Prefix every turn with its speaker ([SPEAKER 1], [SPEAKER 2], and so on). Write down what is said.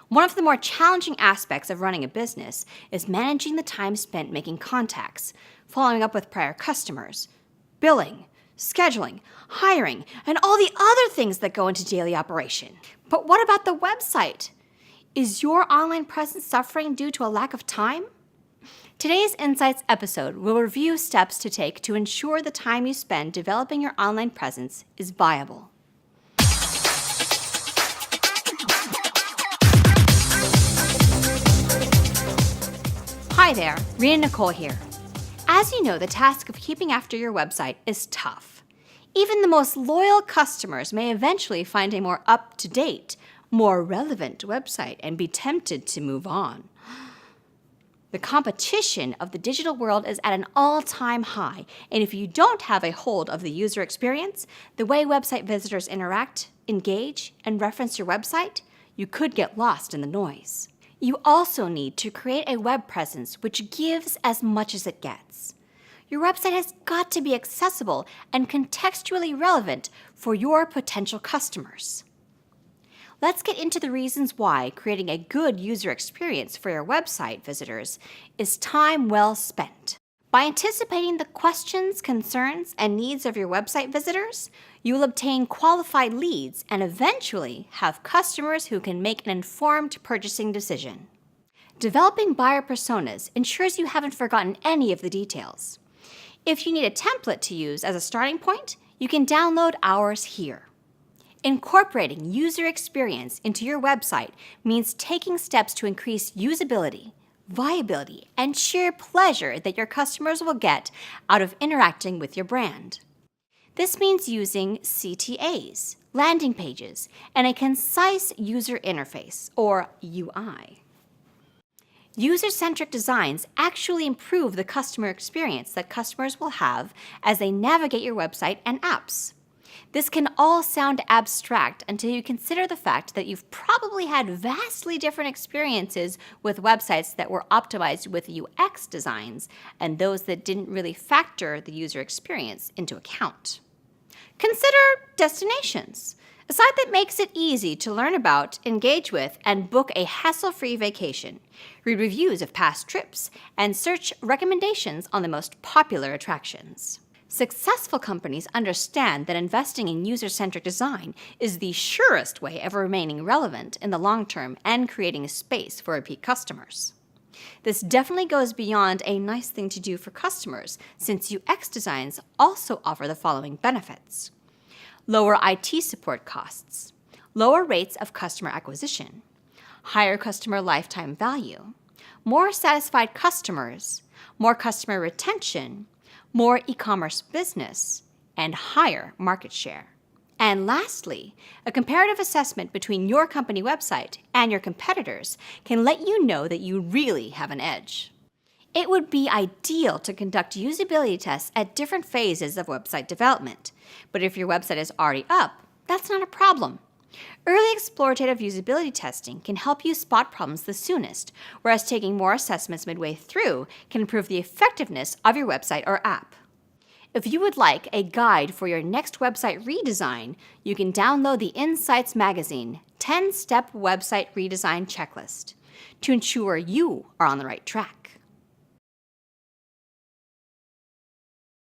[SPEAKER 1] One of the more challenging aspects of running a business is managing the time spent making contacts, following up with prior customers, billing, scheduling, hiring, and all the other things that go into daily operation. But what about the website? Is your online presence suffering due to a lack of time? Today's Insights episode will review steps to take to ensure the time you spend developing your online presence is viable. Hi there, Rena Nicole here. As you know, the task of keeping after your website is tough. Even the most loyal customers may eventually find a more up-to-date, more relevant website and be tempted to move on. The competition of the digital world is at an all-time high, and if you don't have a hold of the user experience, the way website visitors interact, engage, and reference your website, you could get lost in the noise. You also need to create a web presence which gives as much as it gets. Your website has got to be accessible and contextually relevant for your potential customers. Let's get into the reasons why creating a good user experience for your website visitors is time well spent. By anticipating the questions, concerns, and needs of your website visitors, you will obtain qualified leads and eventually have customers who can make an informed purchasing decision. Developing buyer personas ensures you haven't forgotten any of the details. If you need a template to use as a starting point, you can download ours here. Incorporating user experience into your website means taking steps to increase usability, viability, and sheer pleasure that your customers will get out of interacting with your brand. This means using CTAs, landing pages, and a concise user interface, or UI. User-centric designs actually improve the customer experience that customers will have as they navigate your website and apps. This can all sound abstract until you consider the fact that you've probably had vastly different experiences with websites that were optimized with UX designs and those that didn't really factor the user experience into account. Consider destinations, a site that makes it easy to learn about, engage with, and book a hassle-free vacation. Read reviews of past trips and search recommendations on the most popular attractions. Successful companies understand that investing in user-centric design is the surest way of remaining relevant in the long term and creating a space for repeat customers. This definitely goes beyond a nice thing to do for customers, since UX designs also offer the following benefits: lower IT support costs, lower rates of customer acquisition, higher customer lifetime value, more satisfied customers, more customer retention, more e-commerce business, and higher market share. And lastly, a comparative assessment between your company website and your competitors can let you know that you really have an edge. It would be ideal to conduct usability tests at different phases of website development, but if your website is already up, that's not a problem. Early explorative usability testing can help you spot problems the soonest, whereas taking more assessments midway through can improve the effectiveness of your website or app. If you would like a guide for your next website redesign, you can download the Insights Magazine 10-Step Website Redesign Checklist to ensure you are on the right track.